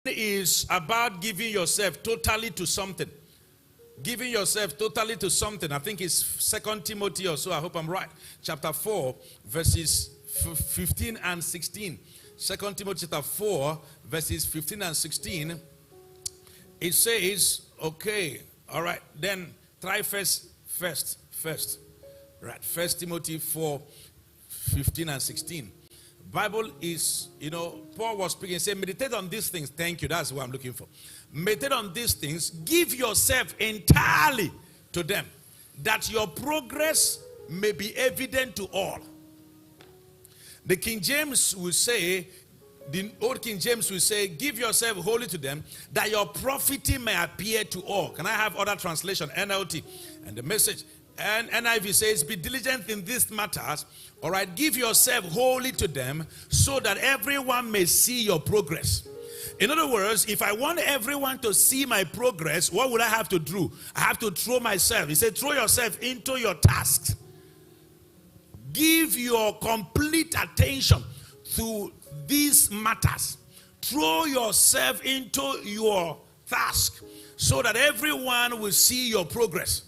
is about giving yourself totally to something. Giving yourself totally to something. I think it's 2 Timothy or so. I hope I'm right. Chapter 4, verses 15 and 16. 2 Timothy chapter 4, verses 15 and 16. It says, okay, all right, then try first. Right, 1 Timothy 4, 15 and 16. Bible is, Paul was speaking, say, meditate on these things. Thank you, that's what I'm looking for. Meditate on these things. Give yourself entirely to them, that your progress may be evident to all. The King James will say, the old King James will say, give yourself wholly to them, that your profiting may appear to all. Can I have other translation? NLT. And the Message. And NIV says, be diligent in these matters. All right, give yourself wholly to them, so that everyone may see your progress. In other words, if I want everyone to see my progress, what would I have to do? I have to throw myself. He said, throw yourself into your tasks. Give your complete attention to these matters. Throw yourself into your task, so that everyone will see your progress.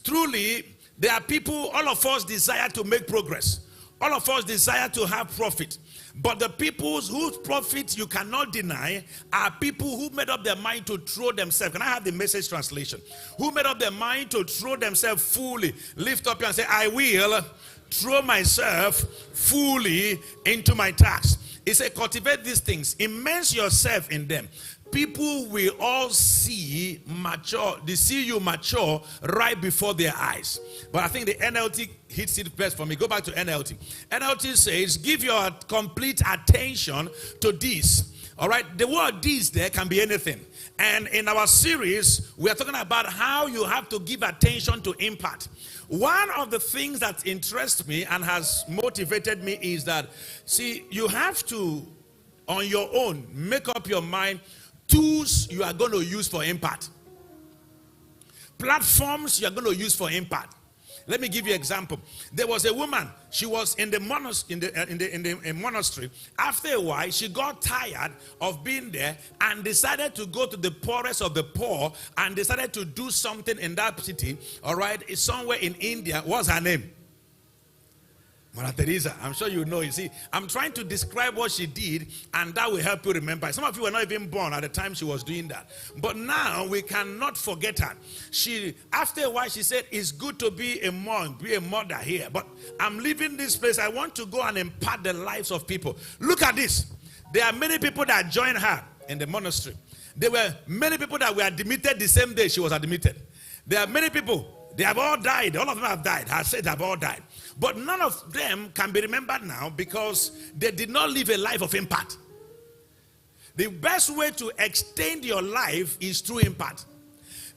Truly, there are people, all of us desire to make progress. All of us desire to have profit. But the people whose profit you cannot deny are people who made up their mind to throw themselves. Can I have the Message translation? Who made up their mind to throw themselves fully. Lift up and say, I will throw myself fully into my task. He said, cultivate these things. Immerse yourself in them. People will all see mature. They see you mature right before their eyes. But I think the NLT hits it best for me. Go back to NLT. NLT says, give your complete attention to this. All right. The word this there can be anything. And in our series, we are talking about how you have to give attention to impact. One of the things that interests me and has motivated me is that, see, you have to, on your own, make up your mind tools you are going to use for impact. Platforms you are going to use for impact. Let me give you an example. There was a woman. She was in the monastery. After a while, she got tired of being there and decided to go to the poorest of the poor and decided to do something in that city. All right, it's somewhere in India. What's her name? Mother Teresa. I'm sure you know. You see, I'm trying to describe what she did, and that will help you remember. Some of you were not even born at the time she was doing that. But now we cannot forget her. After a while, she said, it's good to be a mom, be a mother here. But I'm leaving this place. I want to go and impart the lives of people. Look at this. There are many people that joined her in the monastery. There were many people that were admitted the same day she was admitted. There are many people. They have all died. All of them have died. I said they have all died. But none of them can be remembered now because they did not live a life of impact. The best way to extend your life is through impact.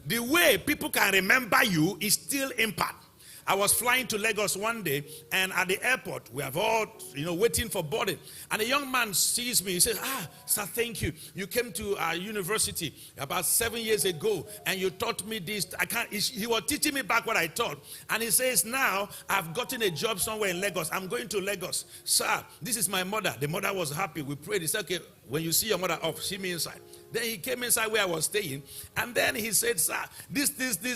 The way people can remember you is still impact. I was flying to Lagos one day, and at the airport, we have all, waiting for boarding. And a young man sees me. He says, sir, thank you. You came to our university about 7 years ago, and you taught me this. He was teaching me back what I taught. And he says, now I've gotten a job somewhere in Lagos. I'm going to Lagos. Sir, this is my mother. The mother was happy. We prayed. He said, okay, when you see your mother off, see me inside. Then he came inside where I was staying, and then he said, sir, this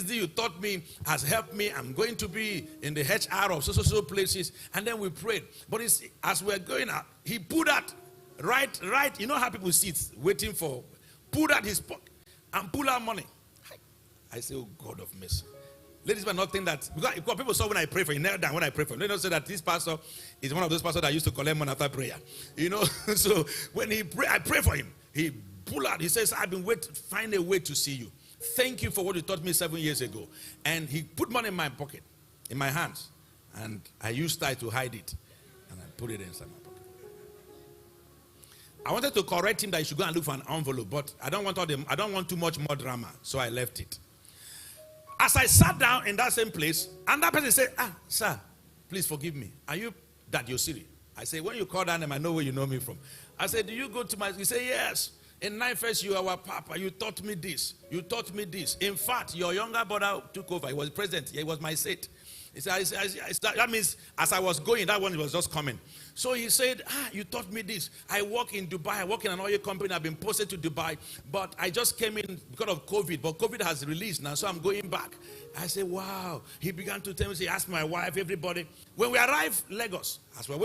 you taught me has helped me. I'm going to be in the HR of so places. And then we prayed. But as we're going out, he pulled out right, you know how people sit waiting for, pulled out his pocket and pulled out money. I say, oh God of mercy. Ladies, but not think that, because people saw when I pray for him, knelt down when I pray for him. They don't say that this pastor is one of those pastors that used to collect money after prayer. So when I pray for him, he pull out. He says, I've been find a way to see you. Thank you for what you taught me 7 years ago. And he put money in my pocket, in my hands. And I used that to hide it. And I put it inside my pocket. I wanted to correct him that he should go and look for an envelope. But I don't want too much more drama. So I left it. As I sat down in that same place, and that person said, sir, please forgive me. Are you that Yosiri? I said, when you call that name, I know where you know me from. I said, do you go to my... He said, yes. In 9th, you are our papa. You taught me this. You taught me this. In fact, your younger brother took over. He was president. He was my seat. He said, that means as I was going, that one was just coming. So he said, you taught me this. I work in Dubai. I work in an oil company. I've been posted to Dubai. But I just came in because of COVID. But COVID has released now, so I'm going back. I said, wow. He began to tell me, he asked my wife, everybody. When we arrived Lagos, as we're waiting